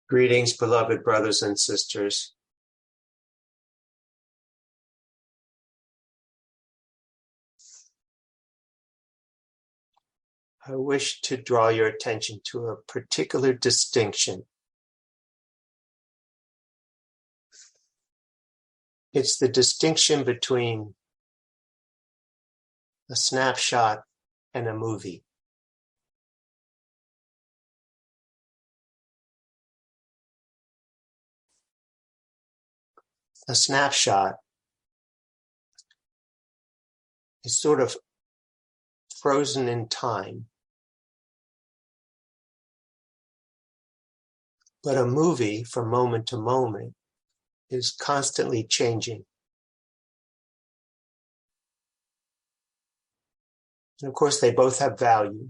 Greetings, beloved brothers and sisters. I wish to draw your attention to a particular distinction. It's the distinction between a snapshot and a movie. A snapshot is sort of frozen in time. But a movie, from moment to moment, is constantly changing. And of course, they both have value.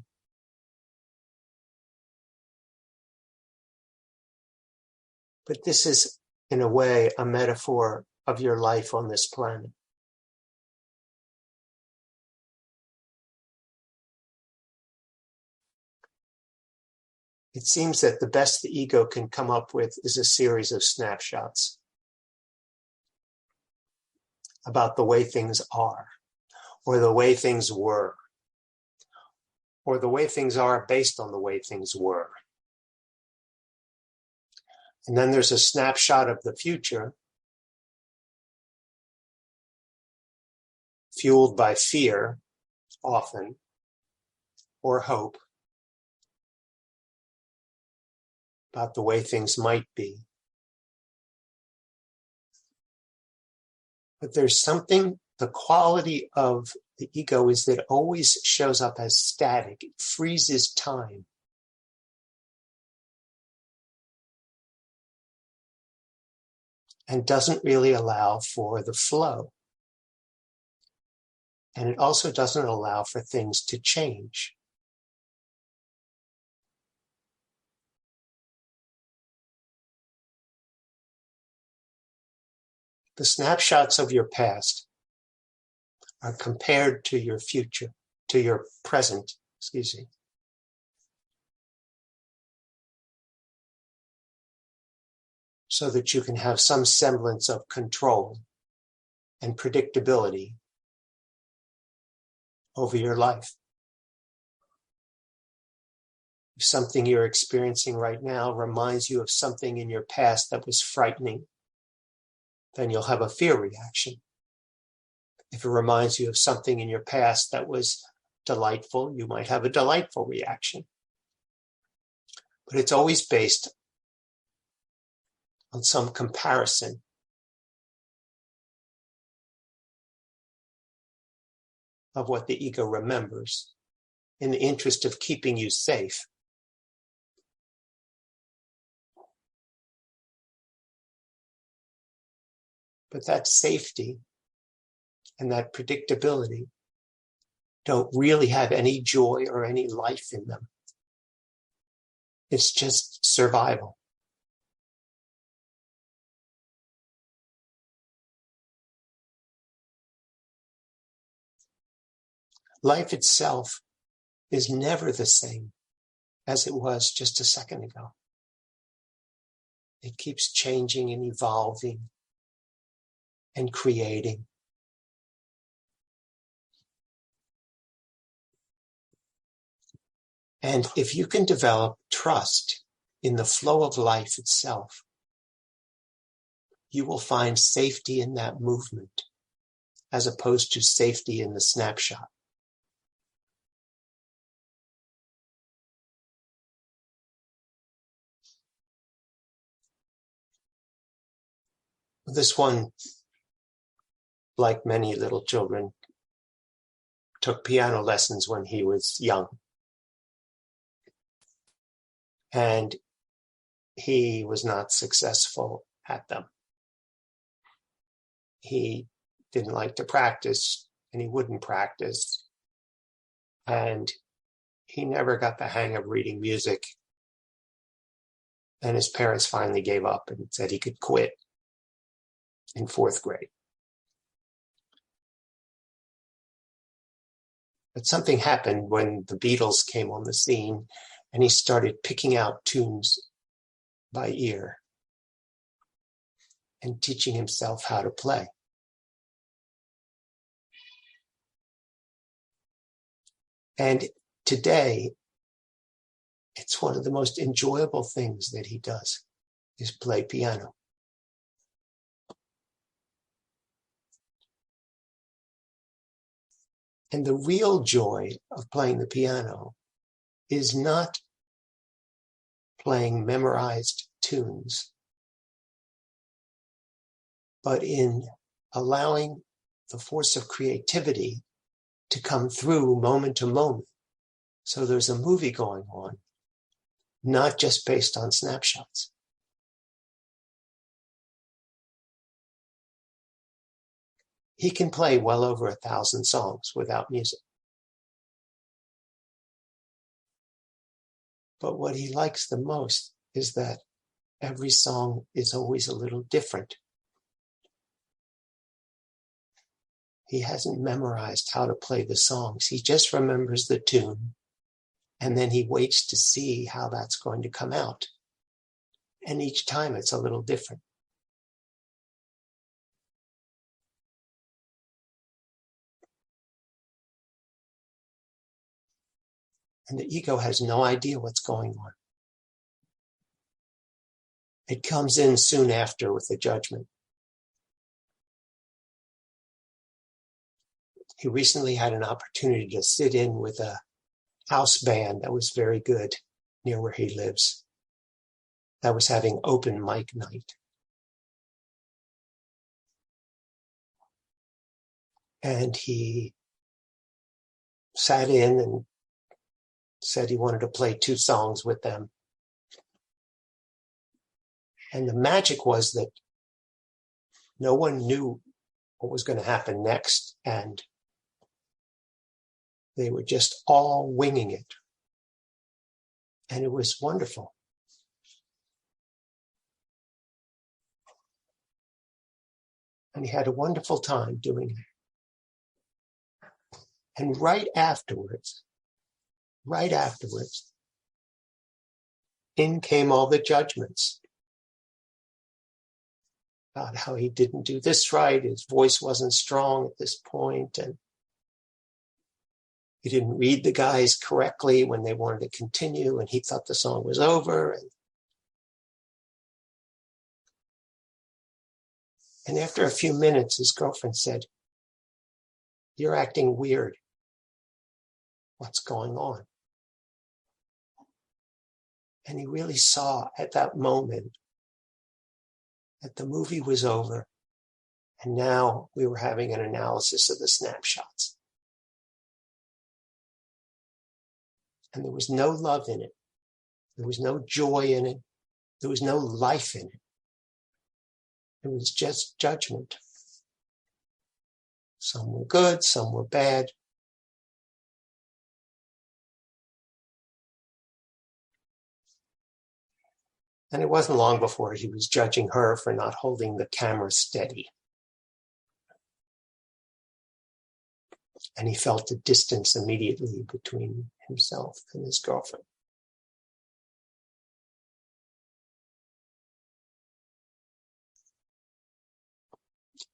But this is, in a way, a metaphor of your life on this planet. It seems that the best the ego can come up with is a series of snapshots about the way things are, or the way things were, or the way things are based on the way things were. And then there's a snapshot of the future, fueled by fear, often, or hope, about the way things might be. But there's something, the quality of the ego is that it always shows up as static. It freezes time. And doesn't really allow for the flow. And it also doesn't allow for things to change. The snapshots of your past are compared to your future, to your present, so that you can have some semblance of control and predictability over your life. If something you're experiencing right now reminds you of something in your past that was frightening, then you'll have a fear reaction. If it reminds you of something in your past that was delightful, you might have a delightful reaction. But it's always based on some comparison of what the ego remembers in the interest of keeping you safe. But that safety and that predictability don't really have any joy or any life in them. It's just survival. Life itself is never the same as it was just a second ago. It keeps changing and evolving and creating. And if you can develop trust in the flow of life itself, you will find safety in that movement as opposed to safety in the snapshot. This one, like many little children, took piano lessons when he was young. And he was not successful at them. He didn't like to practice, and he wouldn't practice. And he never got the hang of reading music. And his parents finally gave up and said he could quit in 4th grade. But something happened when the Beatles came on the scene, and he started picking out tunes by ear and teaching himself how to play. And today, it's one of the most enjoyable things that he does, is play piano. And the real joy of playing the piano is not playing memorized tunes, but in allowing the force of creativity to come through moment to moment. So there's a movie going on, not just based on snapshots. He can play well over 1,000 songs without music. But what he likes the most is that every song is always a little different. He hasn't memorized how to play the songs. He just remembers the tune, and then he waits to see how that's going to come out. And each time it's a little different. And the ego has no idea what's going on. It comes in soon after with the judgment. He recently had an opportunity to sit in with a house band that was very good near where he lives, that was having open mic night. And he sat in and said he wanted to play 2 songs with them. And the magic was that no one knew what was going to happen next, and they were just all winging it. And it was wonderful. And he had a wonderful time doing it. And right afterwards, in came all the judgments about how he didn't do this right, his voice wasn't strong at this point, and he didn't read the guys correctly when they wanted to continue, and he thought the song was over. And after a few minutes, his girlfriend said, "You're acting weird. What's going on?" And he really saw at that moment that the movie was over, and now we were having an analysis of the snapshots. And there was no love in it. There was no joy in it. There was no life in it. It was just judgment. Some were good, some were bad. And it wasn't long before he was judging her for not holding the camera steady. And he felt a distance immediately between himself and his girlfriend.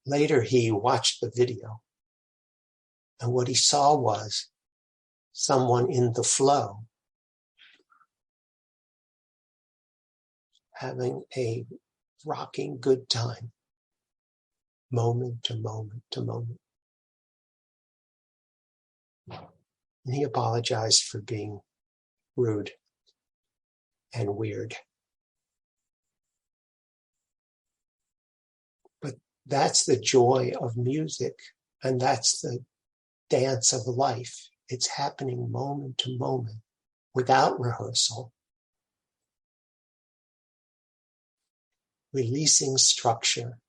Later, he watched the video, and what he saw was someone in the flow having a rocking good time, moment to moment to moment. And he apologized for being rude and weird. But that's the joy of music, and that's the dance of life. It's happening moment to moment without rehearsal, releasing structure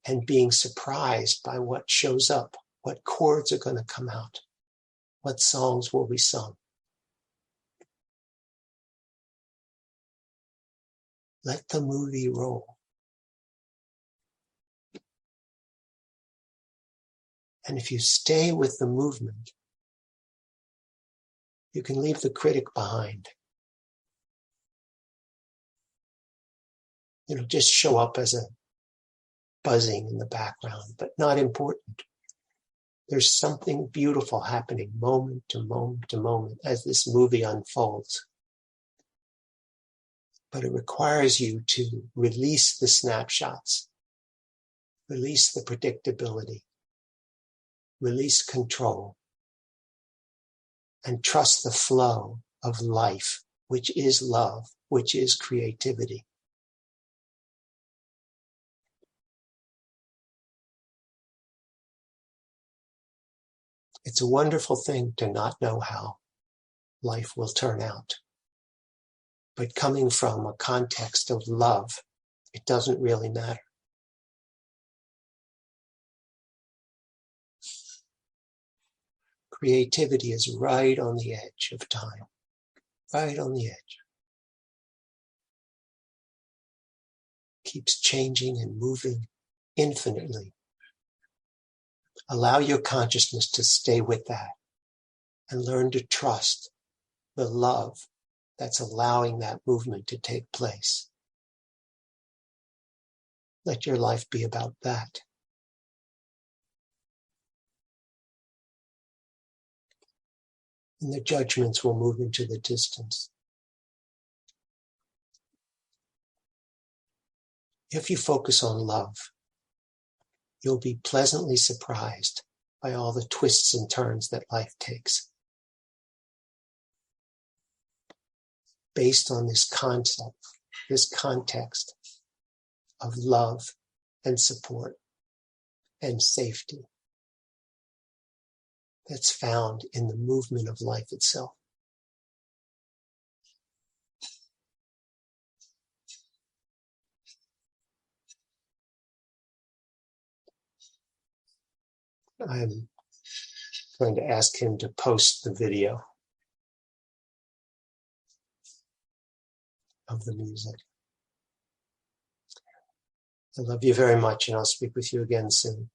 and being surprised by what shows up, what chords are going to come out, what songs will be sung. Let the movie roll. And if you stay with the movement, you can leave the critic behind. It'll just show up as a buzzing in the background, but not important. There's something beautiful happening moment to moment to moment as this movie unfolds. But it requires you to release the snapshots, release the predictability, release control, and trust the flow of life, which is love, which is creativity. It's a wonderful thing to not know how life will turn out. But coming from a context of love, it doesn't really matter. Creativity is right on the edge of time, right on the edge. Keeps changing and moving infinitely. Allow your consciousness to stay with that and learn to trust the love that's allowing that movement to take place. Let your life be about that. And the judgments will move into the distance. If you focus on love, you'll be pleasantly surprised by all the twists and turns that life takes. Based on this concept, this context of love and support and safety that's found in the movement of life itself. I'm going to ask him to post the video of the music. I love you very much, and I'll speak with you again soon.